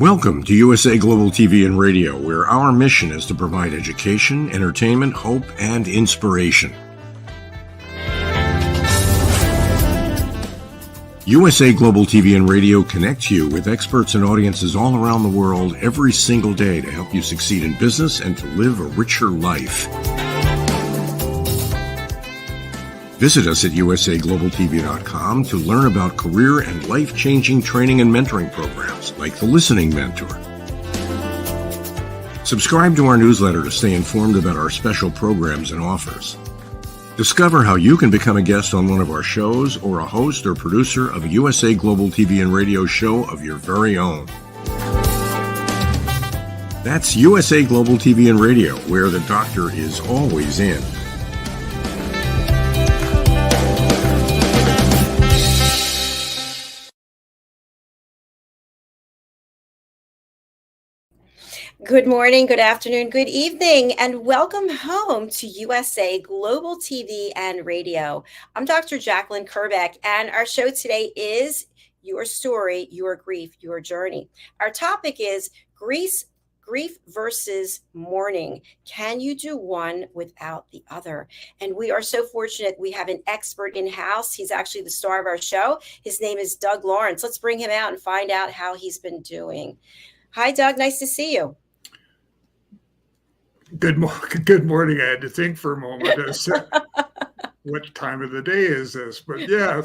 Welcome to USA Global TV and Radio, where our mission is to provide education, entertainment, hope, and inspiration. USA Global TV and Radio connects you with experts and audiences all around the world every single day to help you succeed in business and to live a richer life. Visit us at usaglobaltv.com to learn about career and life-changing training and mentoring programs like the Listening Mentor. Subscribe to our newsletter to stay informed about our special programs and offers. Discover how you can become a guest on one of our shows or a host or producer of a USA Global TV and Radio show of your very own. That's USA Global TV and Radio, where the doctor is always in. Good morning, good afternoon, good evening, and welcome home to USA Global TV and Radio. I'm Dr. Jacalyn Kerbeck, and our show today is Your Story, Your Grief, Your Journey. Our topic is grief versus mourning. Can you do one without the other? And we are so fortunate we have an expert in-house. He's actually the star of our show. His name is Doug Lawrence. Let's bring him out and find out how he's been doing. Hi, Doug. Nice to see you. Good morning. I had to think for a moment as what time of the day is this? But yeah,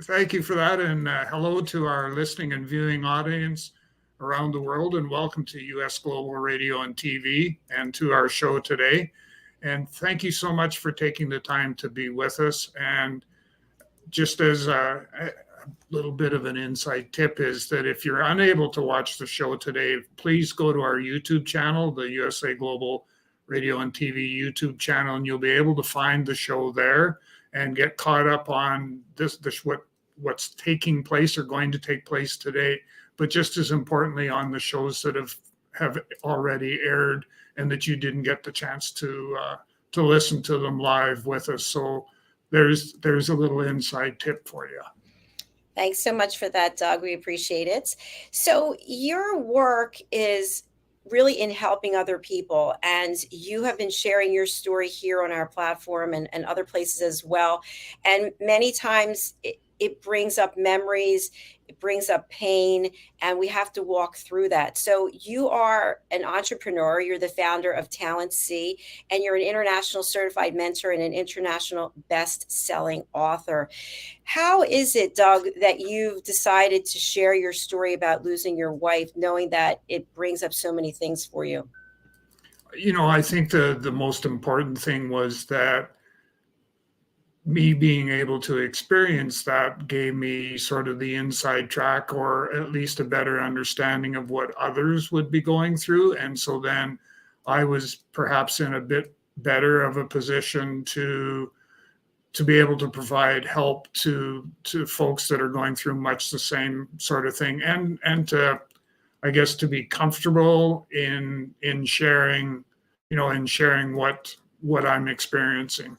thank you for that. And hello to our listening and viewing audience around the world. And welcome to US Global Radio and TV and to our show today. And thank you so much for taking the time to be with us. And just as a little bit of an inside tip is that if you're unable to watch the show today, please go to our YouTube channel, the USA Global Radio and TV YouTube channel, and you'll be able to find the show there and get caught up on what's taking place or going to take place today. But just as importantly, on the shows that have already aired and that you didn't get the chance to listen to them live with us. So there's a little inside tip for you. Thanks so much for that, Doug. We appreciate it. So your work is really in helping other people, and you have been sharing your story here on our platform and other places as well. And many times it brings up memories, it brings up pain, and we have to walk through that. So you are an entrepreneur, you're the founder of TalentC, and you're an international certified mentor and an international best-selling author. How is it, Doug, that you've decided to share your story about losing your wife, knowing that it brings up so many things for you? You know, I think the most important thing was that me being able to experience that gave me sort of the inside track, or at least a better understanding of what others would be going through. And so then I was perhaps in a bit better of a position to be able to provide help to folks that are going through much the same sort of thing, and to, I guess, to be comfortable in sharing, what I'm experiencing.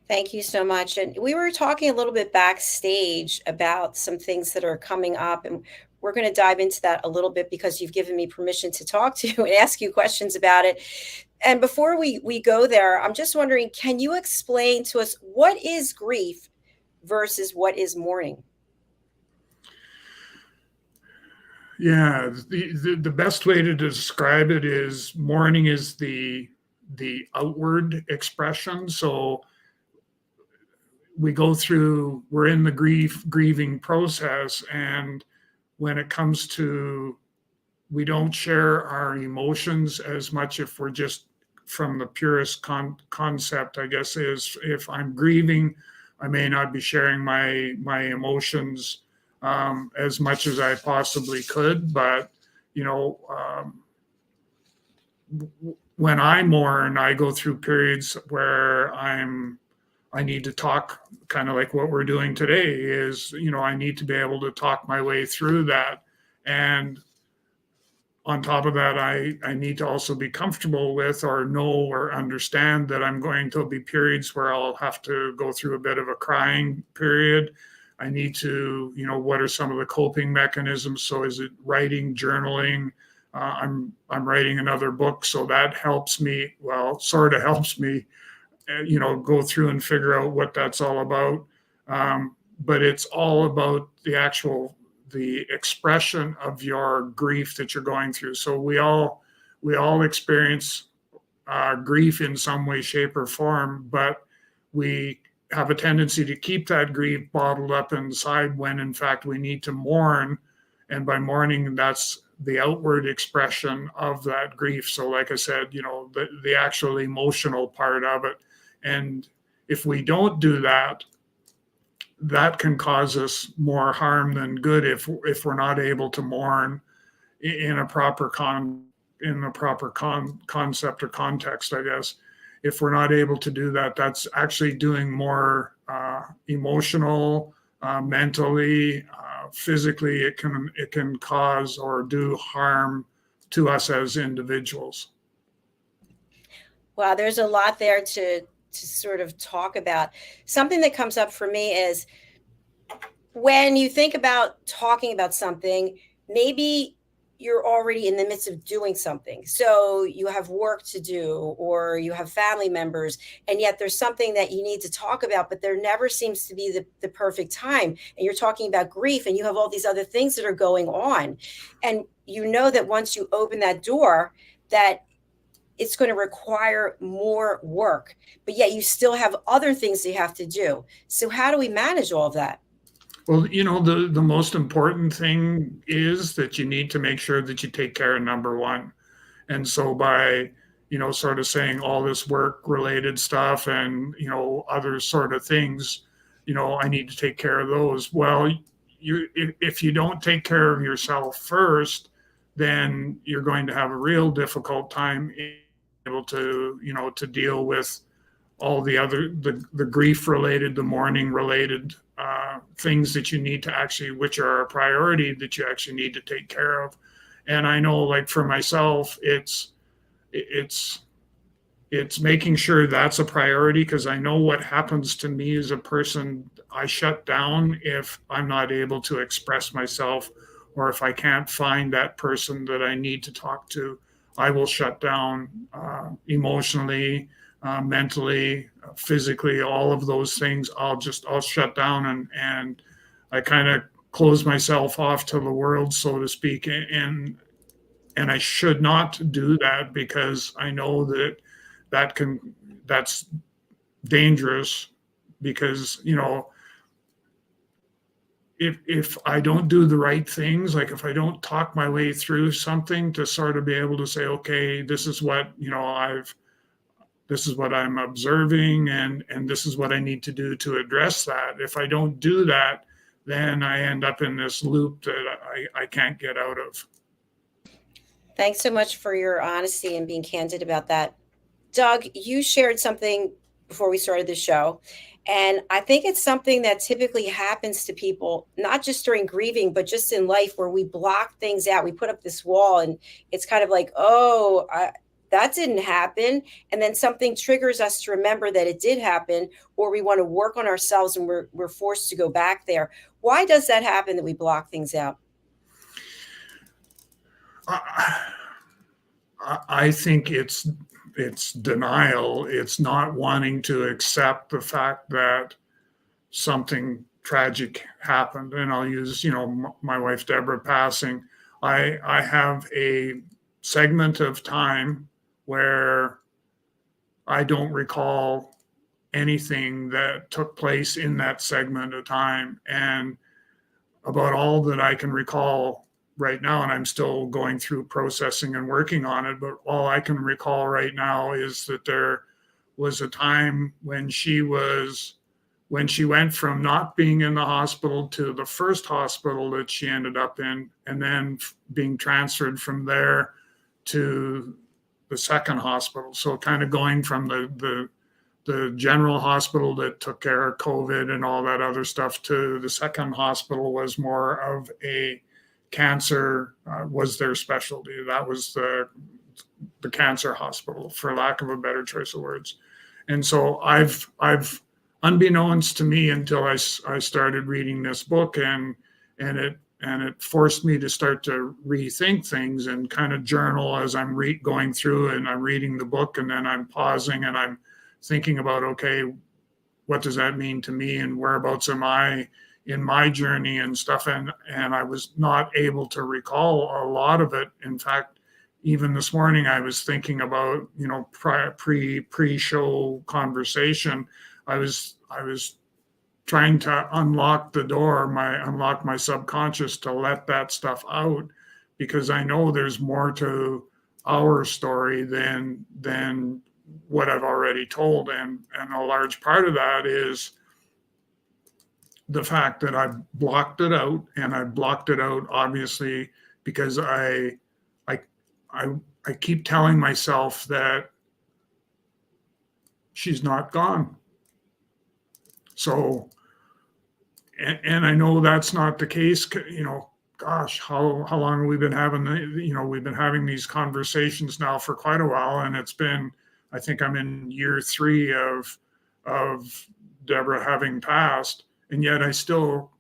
Thank you so much. And we were talking a little bit backstage about some things that are coming up, and we're going to dive into that a little bit because you've given me permission to talk to you and ask you questions about it. And before we go there, I'm just wondering, can you explain to us what is grief versus what is mourning? Yeah, the best way to describe it is mourning is the outward expression. So we're in the grieving process, and when it comes to, we don't share our emotions as much if we're just from the purest concept, I guess, is if I'm grieving, I may not be sharing my emotions as much as I possibly could. But, when I mourn, I go through periods where I need to talk, kind of like what we're doing today is, I need to be able to talk my way through that. And on top of that, I need to also be comfortable with, or know or understand that I'm going to be periods where I'll have to go through a bit of a crying period. I need to, what are some of the coping mechanisms? So is it writing, journaling? I'm writing another book, so that helps me. Well, sort of helps me, go through and figure out what that's all about. But it's all about the expression of your grief that you're going through. So we all experience grief in some way, shape, or form, but we have a tendency to keep that grief bottled up inside when in fact we need to mourn. And by mourning, that's the outward expression of that grief. So like I said, the actual emotional part of it. And if we don't do that, that can cause us more harm than good if we're not able to mourn in a proper concept or context, I guess. If we're not able to do that, that's actually doing more emotional, mentally, physically. It can cause or do harm to us as individuals. Wow, there's a lot there to sort of talk about. Something that comes up for me is when you think about talking about something, maybe you're already in the midst of doing something. So you have work to do, or you have family members, and yet there's something that you need to talk about, but there never seems to be the perfect time. And you're talking about grief, and you have all these other things that are going on. And you know that once you open that door, that it's going to require more work, but yet you still have other things that you have to do. So how do we manage all of that? Well, the most important thing is that you need to make sure that you take care of number one. And so by, sort of saying all this work related stuff and, other sort of things, I need to take care of those. Well, if you don't take care of yourself first, then you're going to have a real difficult time able to, to deal with all the other, the grief related, the mourning related things that you need to actually, which are a priority that you actually need to take care of. And I know, like for myself, it's making sure that's a priority, because I know what happens to me as a person. I shut down if I'm not able to express myself, or if I can't find that person that I need to talk to. I will shut down emotionally, mentally, physically, all of those things. I'll shut down and I kind of close myself off to the world, so to speak. And I should not do that, because I know that's dangerous, because, if I don't do the right things, like if I don't talk my way through something to sort of be able to say, okay, this is what, this is what I'm observing, and this is what I need to do to address that. If I don't do that, then I end up in this loop that I can't get out of. Thanks so much for your honesty and being candid about that. Doug, you shared something before we started the show, and I think it's something that typically happens to people, not just during grieving, but just in life, where we block things out. We put up this wall, and it's kind of like, that didn't happen. And then something triggers us to remember that it did happen, or we want to work on ourselves and we're forced to go back there. Why does that happen, that we block things out? I think it's denial. It's not wanting to accept the fact that something tragic happened. And I'll use, my wife Deborah passing. I have a segment of time where I don't recall anything that took place in that segment of time. And about all that I can recall right now, and I'm still going through processing and working on it, but all I can recall right now is that there was a time when she went from not being in the hospital to the first hospital that she ended up in, and then being transferred from there to the second hospital. So kind of going from the general hospital that took care of COVID and all that other stuff to the second hospital was more of a cancer, was their specialty. That was the cancer hospital, for lack of a better choice of words. And so I've unbeknownst to me until I started reading this book, and it forced me to start to rethink things and kind of journal as I'm going through, and I'm reading the book, and then I'm pausing and I'm thinking about, okay, what does that mean to me, and whereabouts am I in my journey and stuff. And I was not able to recall a lot of it. In fact, even this morning I was thinking about, pre-show conversation, I was trying to unlock the door, unlock my subconscious to let that stuff out, because I know there's more to our story than what I've already told. And a large part of that is the fact that I blocked it out, and I blocked it out obviously because I keep telling myself that she's not gone. So, and I know that's not the case. Gosh, how long have we been having we've been having these conversations now for quite a while, and it's been, I think I'm in year 3 of Deborah having passed, and yet I still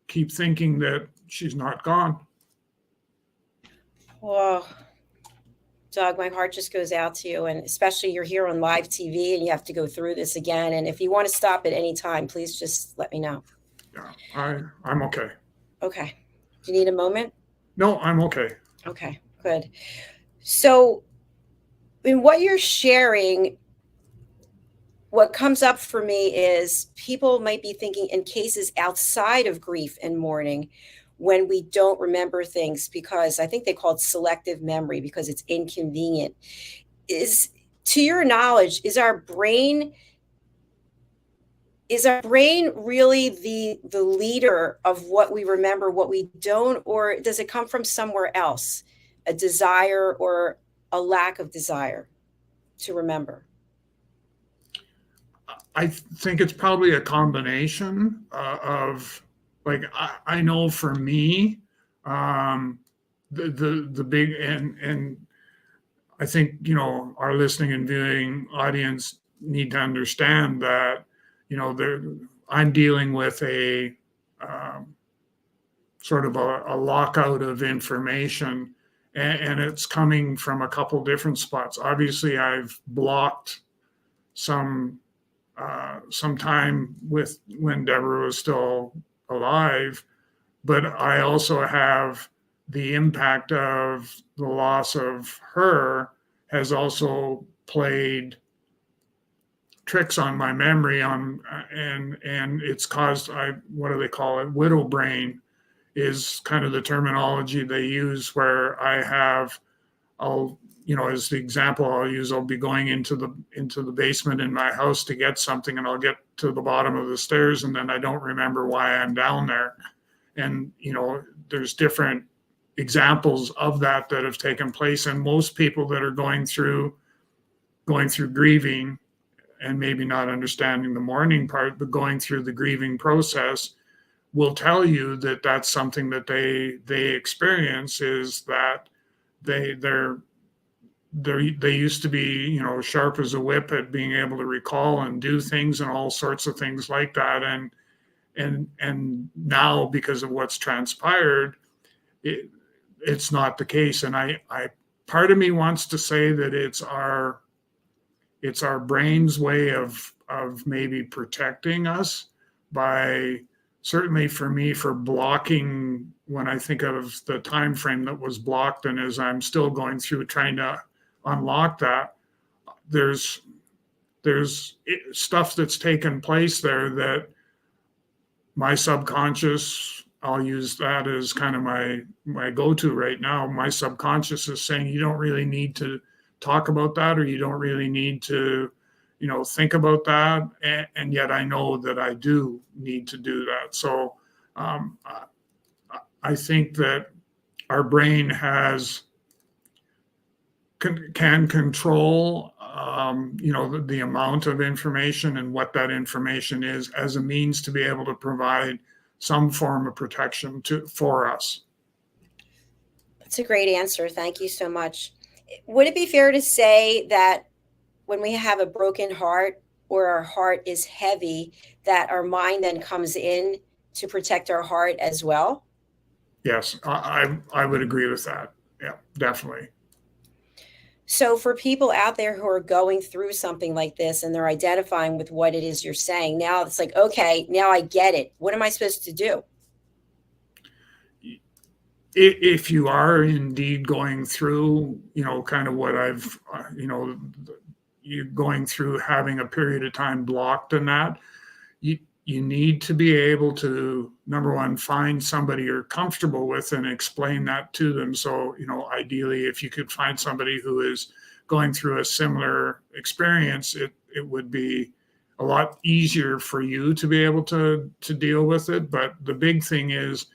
keep thinking that she's not gone. Well, Doug, my heart just goes out to you, and especially you're here on live TV and you have to go through this again. And if you want to stop at any time, please just let me know. Yeah, I'm okay. Okay. Do you need a moment? No, I'm okay. Okay, good. So in what you're sharing, what comes up for me is people might be thinking in cases outside of grief and mourning, when we don't remember things, because I think they call it selective memory because it's inconvenient. To your knowledge, is our brain really the leader of what we remember, what we don't, or does it come from somewhere else, a desire or a lack of desire to remember? I think it's probably a combination of, like, I know for me, the big, and I think, our listening and viewing audience need to understand that, I'm dealing with a sort of a lockout of information, and it's coming from a couple different spots. Obviously, I've blocked some time with when Deborah was still alive, but I also have the impact of the loss of her has also played tricks on my memory and it's caused, what do they call it? Widow brain is kind of the terminology they use, where I have, as the example I'll use, I'll be going into the basement in my house to get something, and I'll get to the bottom of the stairs, and then I don't remember why I'm down there. And, there's different examples of that have taken place. And most people that are going through grieving, and maybe not understanding the mourning part, but going through the grieving process, will tell you that that's something that they experience, is that they used to be, sharp as a whip at being able to recall and do things and all sorts of things like that. And now, because of what's transpired, it's not the case. And I part of me wants to say that it's our brain's way of maybe protecting us by, certainly for me, for blocking, when I think of the time frame that was blocked, and as I'm still going through trying to unlock that, there's stuff that's taken place there that my subconscious, I'll use that as kind of my go-to right now. My subconscious is saying, you don't really need to talk about that, or you don't really need to, think about that. And yet I know that I do need to do that. So I think that our brain can control, the amount of information and what that information is, as a means to be able to provide some form of protection for us. That's a great answer. Thank you so much. Would it be fair to say that when we have a broken heart, or our heart is heavy, that our mind then comes in to protect our heart as well? Yes, I would agree with that. Yeah, definitely. So for people out there who are going through something like this and they're identifying with what it is you're saying, now it's like, okay, now I get it. What am I supposed to do? If you are indeed going through, kind of what I've, you going through having a period of time blocked in that, you need to be able to, number one, find somebody you're comfortable with and explain that to them. So, ideally, if you could find somebody who is going through a similar experience, it would be a lot easier for you to be able to deal with it. But the big thing is,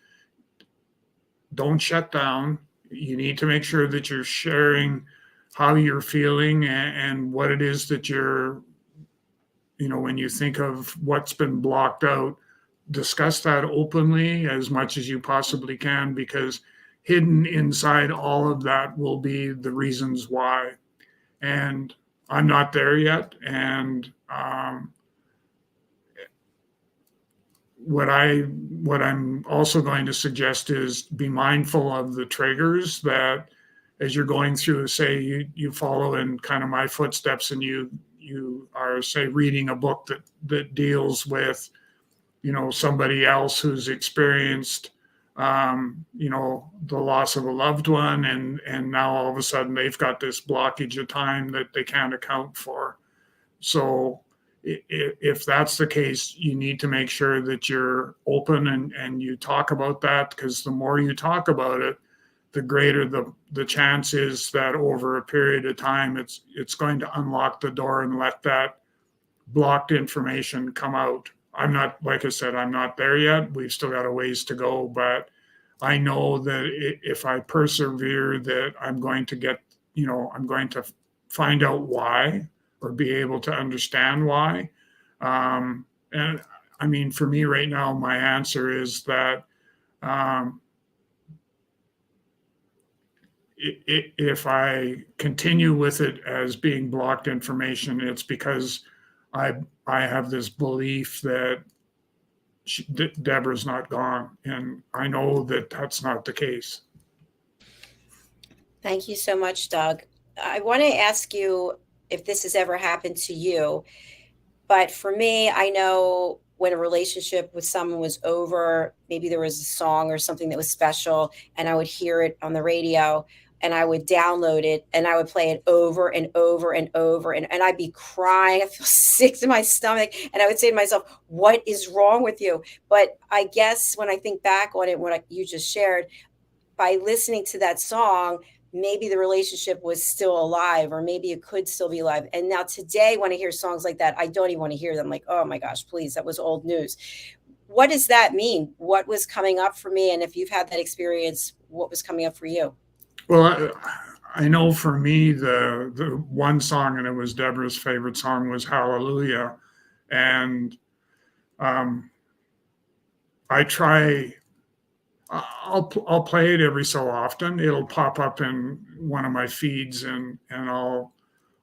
don't shut down. You need to make sure that you're sharing how you're feeling and what it is that you're, when you think of what's been blocked out, discuss that openly as much as you possibly can, because hidden inside all of that will be the reasons why. And I'm not there yet. And what I'm also going to suggest is be mindful of the triggers that, as you're going through, say you follow in kind of my footsteps, and you are, say, reading a book that deals with, somebody else who's experienced, the loss of a loved one, and now all of a sudden they've got this blockage of time that they can't account for. So if that's the case, you need to make sure that you're open and you talk about that, because the more you talk about it, the greater the chance is that over a period of time, it's going to unlock the door and let that blocked information come out. I'm not, like I said, I'm not there yet. We've still got a ways to go, but I know that if I persevere, that I'm going to get, I'm going to find out why, or be able to understand why. And I mean, for me right now, my answer is that if I continue with it as being blocked information, it's because I have this belief that Deborah's not gone, and I know that that's not the case. Thank you so much, Doug. I want to ask you if this has ever happened to you. But for me, I know when a relationship with someone was over, maybe there was a song or something that was special, and I would hear it on the radio, and I would download it, and I would play it over and over and over. And I'd be crying. I feel sick to my stomach. And I would say to myself, what is wrong with you? But I guess when I think back on it, you just shared, by listening to that song, maybe the relationship was still alive, or maybe it could still be alive. And now today, when I hear songs like that, I don't even want to hear them. Like, oh my gosh, please, that was old news. What does that mean? What was coming up for me? And if you've had that experience, what was coming up for you? Well, I know for me, the one song, and it was Deborah's favorite song, was Hallelujah. And I'll play it every so often. It'll pop up in one of my feeds, and I'll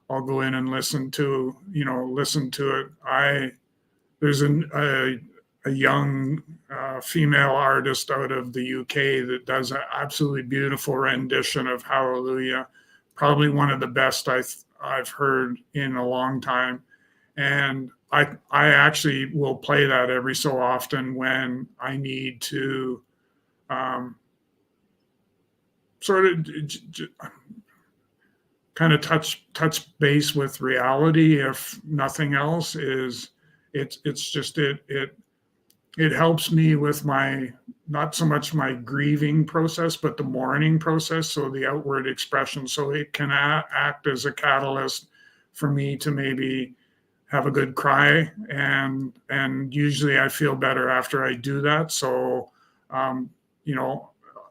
go in and listen to it. There's a young female artist out of the UK that does an absolutely beautiful rendition of Hallelujah, probably one of the best I've heard in a long time. And I actually will play that every so often when I need to sort of kind of touch base with reality. If nothing else, it helps me with not so much my grieving process, but the mourning process. So the outward expression, so it can act as a catalyst for me to maybe have a good cry. And usually I feel better after I do that. So,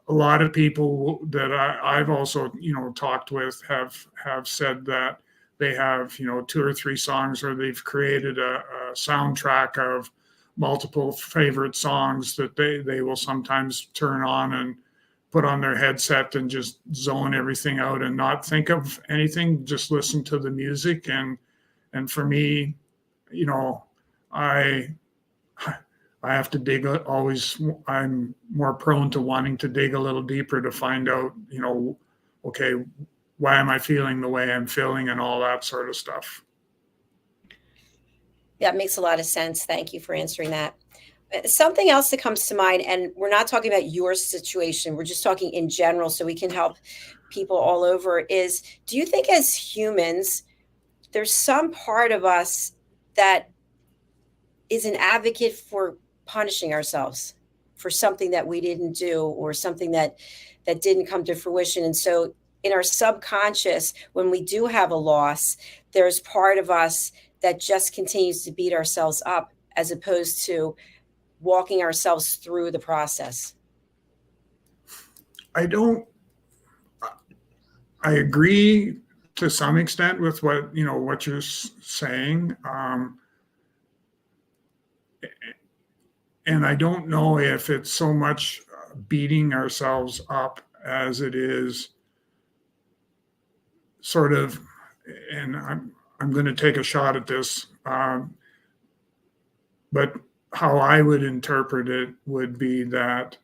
a lot of people that I've also, talked with have said that they have, 2 or 3 songs, or they've created a soundtrack of multiple favorite songs that they will sometimes turn on and put on their headset and just zone everything out and not think of anything, just listen to the music. And for me, you know, I have to dig always. I'm more prone to wanting to dig a little deeper to find out, you know, okay, why am I feeling the way I'm feeling and all that sort of stuff. That makes a lot of sense. Thank you for answering that. Something else that comes to mind, and we're not talking about your situation, we're just talking in general so we can help people all over, is do you think as humans, there's some part of us that is an advocate for punishing ourselves for something that we didn't do or something that didn't come to fruition? And so in our subconscious, when we do have a loss, there's part of us that just continues to beat ourselves up as opposed to walking ourselves through the process. I don't. I agree to some extent with what what you're saying, and I don't know if it's so much beating ourselves up as it is sort of. And I'm going to take a shot at this, but how I would interpret it would be that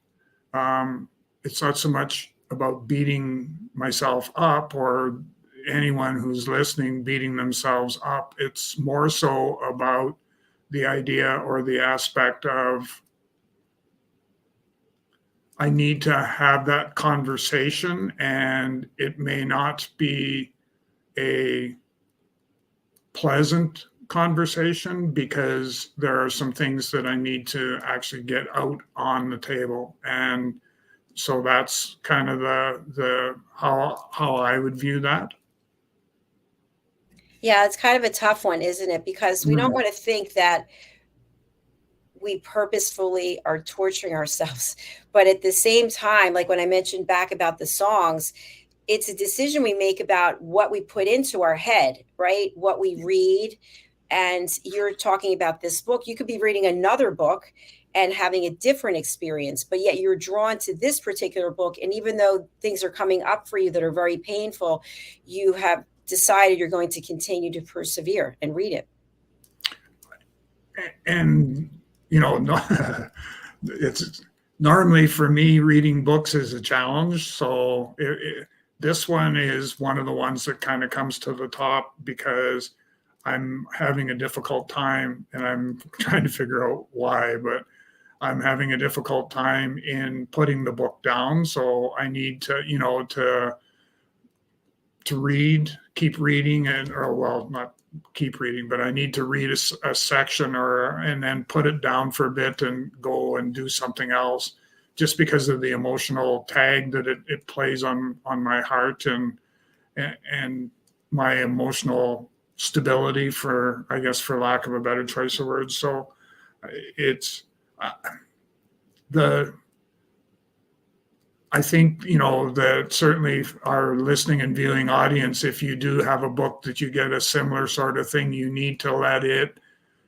it's not so much about beating myself up or anyone who's listening beating themselves up. It's more so about the idea or the aspect of I need to have that conversation, and it may not be a pleasant conversation because there are some things that I need to actually get out on the table. And so that's kind of the how I would view that. Yeah, it's kind of a tough one, isn't it? Because we don't want to think that we purposefully are torturing ourselves. But at the same time, like when I mentioned back about the songs, it's a decision we make about what we put into our head, right? What we read. And you're talking about this book. You could be reading another book and having a different experience, but yet you're drawn to this particular book. And even though things are coming up for you that are very painful, you have decided you're going to continue to persevere and read it. And, it's normally for me, reading books is a challenge. So this one is one of the ones that kind of comes to the top because I'm having a difficult time, and I'm trying to figure out why, but I'm having a difficult time in putting the book down. So I need to, to read, keep reading, not keep reading, but I need to read a section and then put it down for a bit and go and do something else, just because of the emotional tag that it plays on my heart and my emotional stability, for lack of a better choice of words. So it's I think, that certainly our listening and viewing audience, if you do have a book that you get a similar sort of thing, you need to let it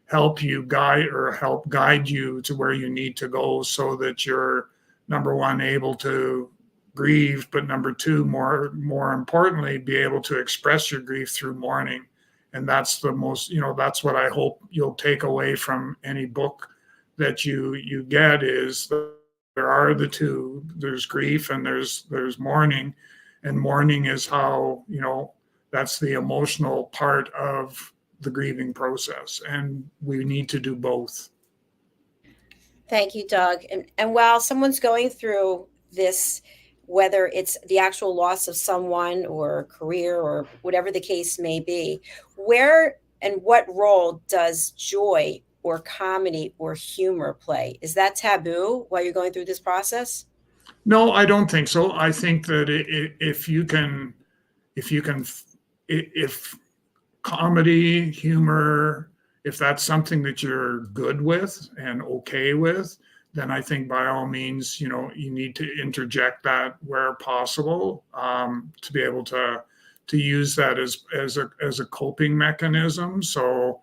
help you help guide you to where you need to go so that you're, number one, able to grieve, but number two, more importantly, be able to express your grief through mourning. And that's the most, that's what I hope you'll take away from any book that you get, is there are the two. There's grief and there's mourning, and mourning is how, that's the emotional part of the grieving process, and we need to do both. Thank you, Doug. And while someone's going through this, whether it's the actual loss of someone or career or whatever the case may be, where and what role does joy or comedy or humor play? Is that taboo while you're going through this process? No, I don't think so. I think that if comedy, humor, if that's something that you're good with and okay with, then I think by all means, you need to interject that where possible, to be able to use that as a coping mechanism. So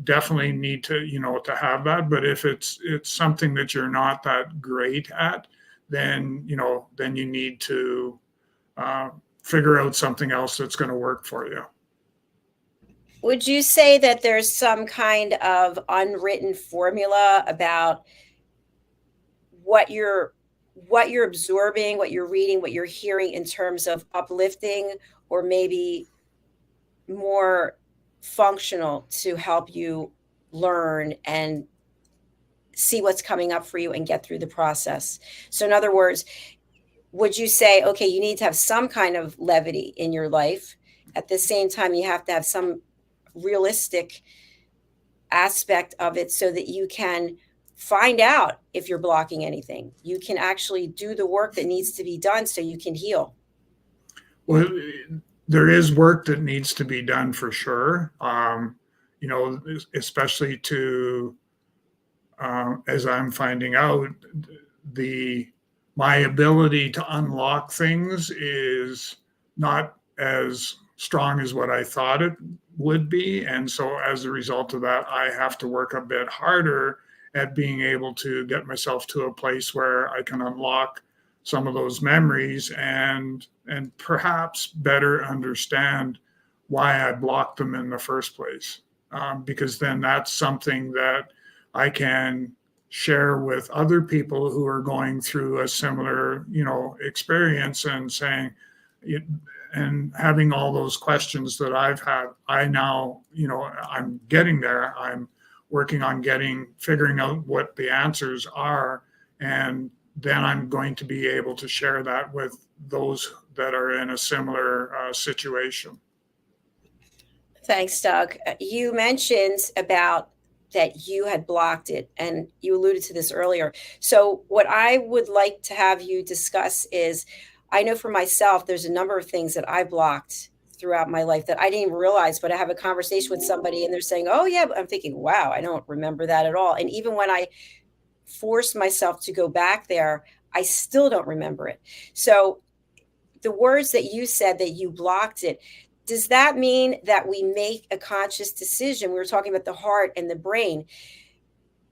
definitely need to, to have that. But if it's something that you're not that great at, then you need to figure out something else that's going to work for you. Would you say that there's some kind of unwritten formula about what you're absorbing, what you're reading, what you're hearing in terms of uplifting or maybe more functional to help you learn and see what's coming up for you and get through the process? So in other words, would you say, okay, you need to have some kind of levity in your life. At the same time, you have to have some realistic aspect of it so that you can find out if you're blocking anything. You can actually do the work that needs to be done so you can heal. Well, there is work that needs to be done for sure. You know, especially to, as I'm finding out, my ability to unlock things is not as strong as what I thought it would be. And so as a result of that, I have to work a bit harder at being able to get myself to a place where I can unlock some of those memories and perhaps better understand why I blocked them in the first place. Because then that's something that I can share with other people who are going through a similar, you know, experience and saying, and having all those questions that I've had, I now, you know, I'm getting there. I'm working on figuring out what the answers are. And then I'm going to be able to share that with those that are in a similar situation. Thanks, Doug. You mentioned about that you had blocked it, and you alluded to this earlier. So what I would like to have you discuss is, I know for myself, there's a number of things that I blocked throughout my life that I didn't even realize, but I have a conversation with somebody and they're saying, oh yeah, I'm thinking, wow, I don't remember that at all. And even when I force myself to go back there, I still don't remember it. So the words that you said that you blocked it, does that mean that we make a conscious decision? We were talking about the heart and the brain.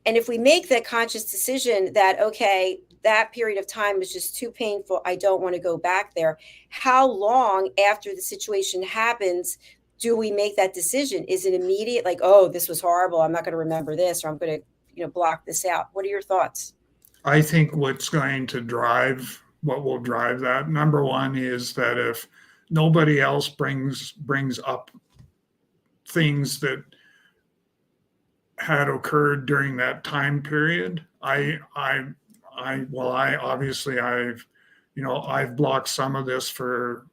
And if we make that conscious decision that, okay, that period of time was just too painful, I don't want to go back there. How long after the situation happens do we make that decision? Is it immediate? Like, oh, this was horrible, I'm not going to remember this, or I'm going to, you know, block this out. What are your thoughts? I think what will drive that, number one, is that if nobody else brings up things that had occurred during that time period, I've blocked some of this for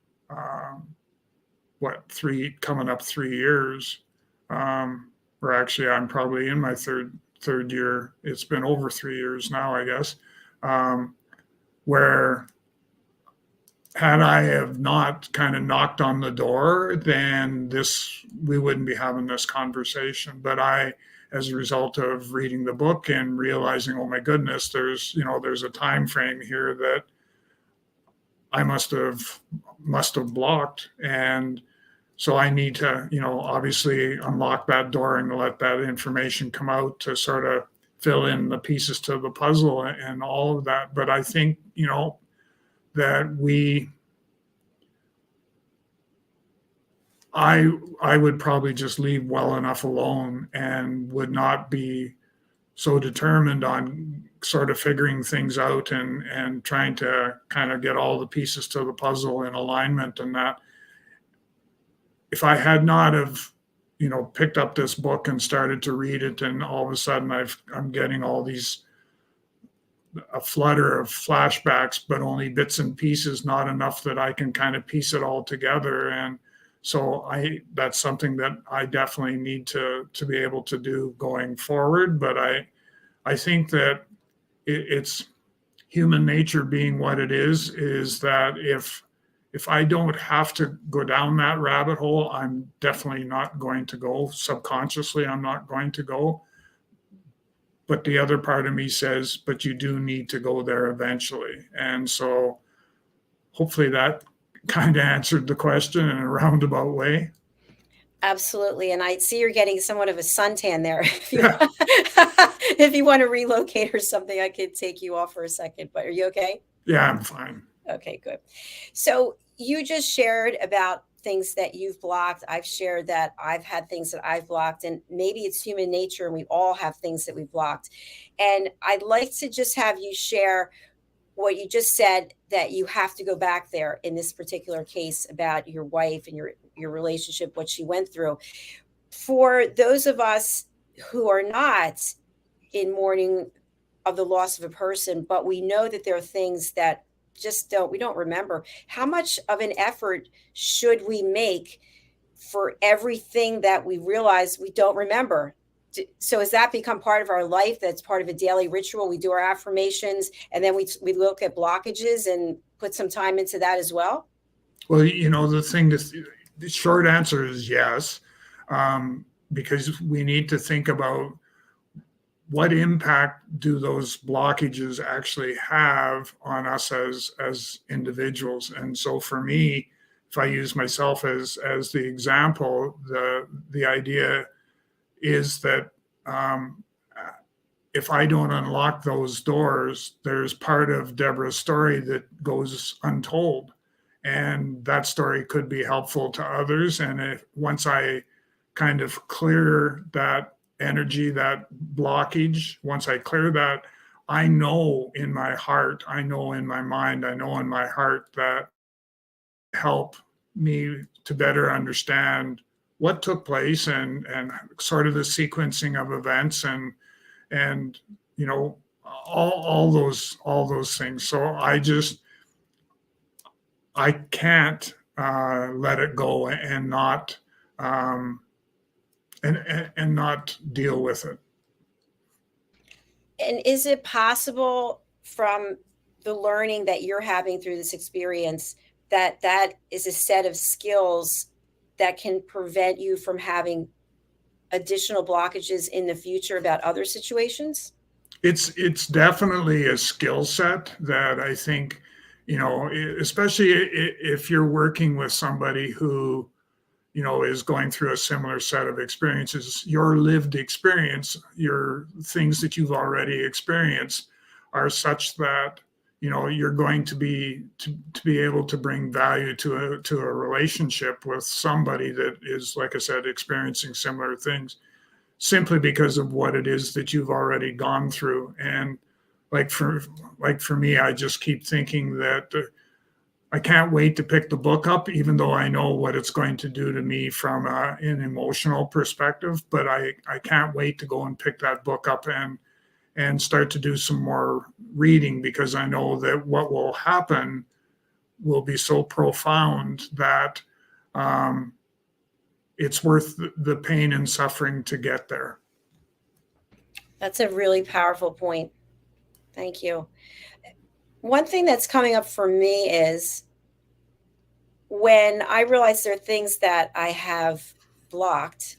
coming up 3 years, or actually I'm probably in my third year. It's been over 3 years now, I guess, where had I have not kind of knocked on the door, then we wouldn't be having this conversation. But as a result of reading the book and realizing, oh my goodness, there's a time frame here that I must have blocked. And so I need to, obviously unlock that door and let that information come out to sort of fill in the pieces to the puzzle and all of that. But I think, that I would probably just leave well enough alone and would not be so determined on sort of figuring things out and trying to kind of get all the pieces to the puzzle in alignment. And that if I had not have, picked up this book and started to read it, and all of a sudden I'm getting all a flutter of flashbacks, but only bits and pieces, not enough that I can kind of piece it all together. And so that's something that I definitely need to be able to do going forward. But I think that it's human nature being what it is that if I don't have to go down that rabbit hole, I'm definitely not going to go. Subconsciously, I'm not going to go. But the other part of me says, but you do need to go there eventually. And so hopefully that kind of answered the question in a roundabout way. Absolutely. And I see you're getting somewhat of a suntan there. If you want to relocate or something, I could take you off for a second, but are you okay? Yeah, I'm fine. Okay, good. So you just shared about things that you've blocked. I've shared that I've had things that I've blocked, and maybe it's human nature and we all have things that we've blocked. And I'd like to just have you share what you just said, that you have to go back there in this particular case about your wife and your relationship, what she went through. For those of us who are not in mourning of the loss of a person, but we know that there are things that we don't remember. How much of an effort should we make for everything that we realize we don't remember? So has that become part of our life? That's part of a daily ritual. We do our affirmations, and then we look at blockages and put some time into that as well. Well, the short answer is yes, because we need to think about what impact do those blockages actually have on us as individuals. And so for me, if I use myself as the example, the idea is that if I don't unlock those doors, there's part of Deborah's story that goes untold. And that story could be helpful to others. And once I kind of clear that energy, that blockage, once I clear that, I know in my heart, I know in my mind, I know in my heart that help me to better understand what took place and sort of the sequencing of events and all those things. So I can't let it go and not and not deal with it. And is it possible, from the learning that you're having through this experience, that is a set of skills that can prevent you from having additional blockages in the future about other situations? It's definitely a skill set that I think, especially if you're working with somebody who, is going through a similar set of experiences, your lived experience, your things that you've already experienced are such that, you're going to be able to bring value to a relationship with somebody that is, like I said, experiencing similar things, simply because of what it is that you've already gone through. And like for me, I just keep thinking that I can't wait to pick the book up, even though I know what it's going to do to me from an emotional perspective. But I can't wait to go and pick that book up and start to do some more reading, because I know that what will happen will be so profound that it's worth the pain and suffering to get there. That's a really powerful point. Thank you. One thing that's coming up for me is when I realize there are things that I have blocked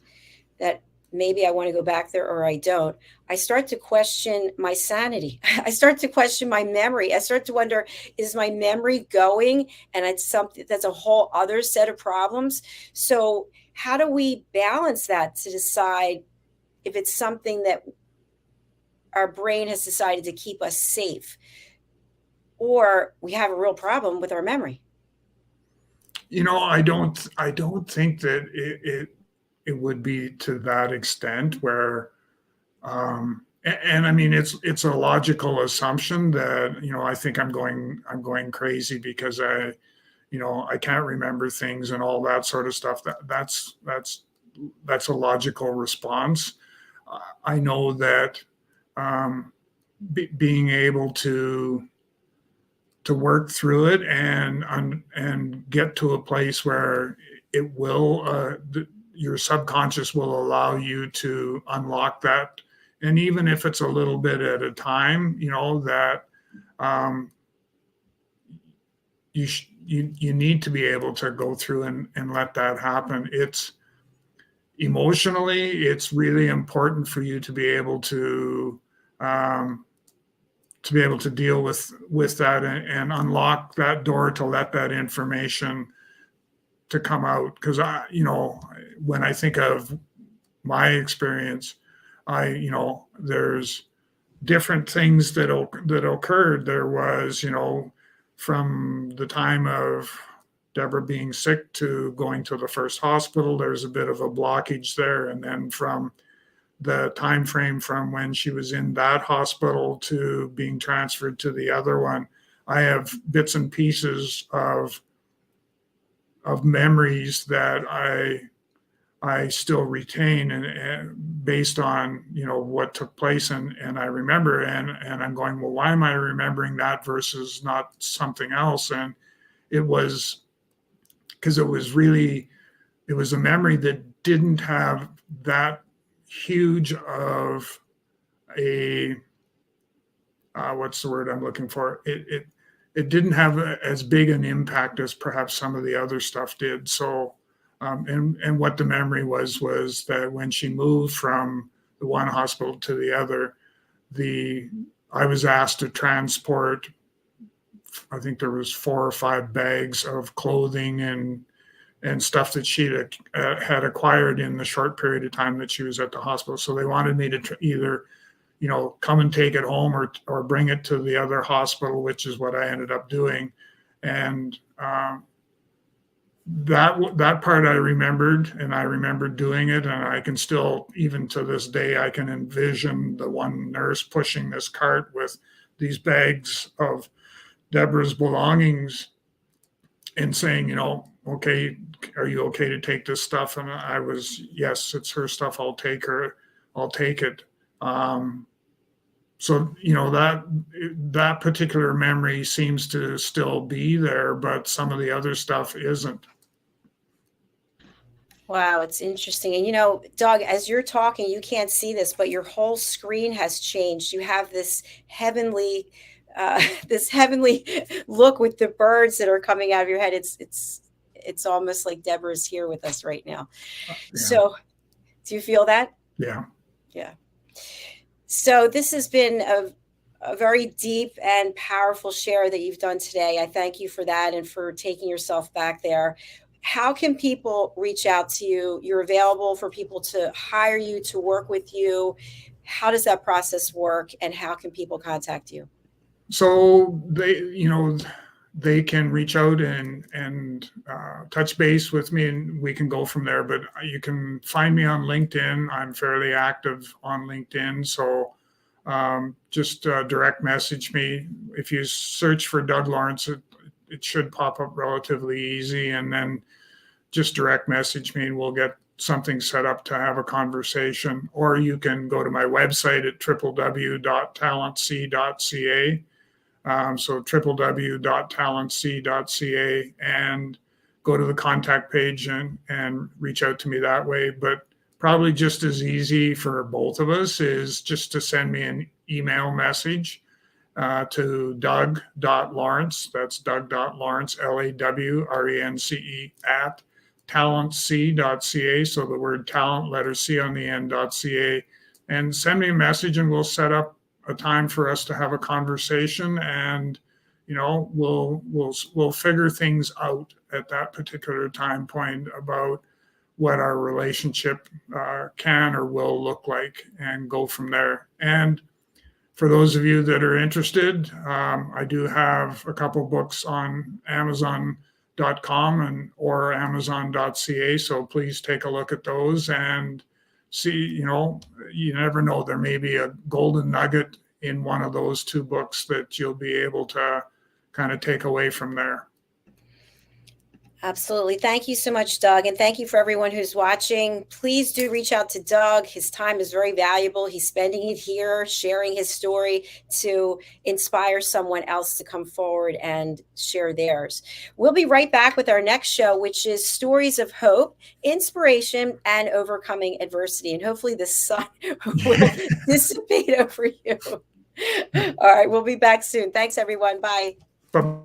that maybe I want to go back there or I don't, I start to question my sanity. I start to question my memory. I start to wonder, is my memory going? And it's something that's a whole other set of problems. So how do we balance that to decide if it's something that our brain has decided to keep us safe, or we have a real problem with our memory? I don't think that it would be to that extent where, and I mean, it's a logical assumption that, I think I'm going crazy because I can't remember things and all that sort of stuff. That's a logical response. I know that being able to work through it and get to a place where it will your subconscious will allow you to unlock that, and even if it's a little bit at a time, that you need to be able to go through and let that happen. It's emotionally, it's really important for you to be able to deal with that and unlock that door to let that information to come out. Because when I think of my experience, there's different things that occurred. There was, from the time of Deborah being sick to going to the first hospital. There's a bit of a blockage there. And then from the time frame from when she was in that hospital to being transferred to the other one, I have bits and pieces of memories that I still retain, and based on, you know, what took place, and I remember, and I'm going, well, why am I remembering that versus not something else? And it was because it was a memory that didn't have that huge of a what's the word I'm looking for? It didn't have as big an impact as perhaps some of the other stuff did. So, and what the memory was that when she moved from the one hospital to the other, I was asked to transport, I think there was 4 or 5 bags of clothing and stuff that she had acquired in the short period of time that she was at the hospital. So they wanted me to either, you know, come and take it home or bring it to the other hospital, which is what I ended up doing. And that part I remembered, and I remembered doing it. And I can still, even to this day, I can envision the one nurse pushing this cart with these bags of Deborah's belongings and saying, you know, okay, are you okay to take this stuff? And I was, yes, it's her stuff. I'll take it. So, you know, that particular memory seems to still be there, but some of the other stuff isn't. Wow, it's interesting. And, you know, Doug, as you're talking, you can't see this, but your whole screen has changed. You have this heavenly look with the birds that are coming out of your head. It's almost like Deborah's here with us right now. Yeah. So do you feel that? Yeah. Yeah. So this has been a very deep and powerful share that you've done today. I thank you for that and for taking yourself back there. How can people reach out to you? You're available for people to hire you, to work with you. How does that process work, and how can people contact you? So they can reach out and touch base with me, and we can go from there. But you can find me on LinkedIn. I'm fairly active on LinkedIn. So just direct message me. If you search for Doug Lawrence, it should pop up relatively easy. And then just direct message me and we'll get something set up to have a conversation. Or you can go to my website at www.talentc.ca. So www.talentc.ca, and go to the contact page and reach out to me that way. But probably just as easy for both of us is just to send me an email message to Doug.Lawrence. That's Doug.Lawrence, LAWRENCE at TalentC.ca. So the word talent, letter C on the end.ca, and send me a message and we'll set up a time for us to have a conversation, and you know, we'll figure things out at that particular time point about what our relationship can or will look like, and go from there. And for those of you that are interested, I do have a couple books on Amazon.com or Amazon.ca, so please take a look at those and see, you know, you never know, there may be a golden nugget in one of those 2 books that you'll be able to kind of take away from there. Absolutely. Thank you so much, Doug. And thank you for everyone who's watching. Please do reach out to Doug. His time is very valuable. He's spending it here, sharing his story to inspire someone else to come forward and share theirs. We'll be right back with our next show, which is stories of hope, inspiration, and overcoming adversity. And hopefully the sun will dissipate over you. All right. We'll be back soon. Thanks, everyone. Bye. Bye.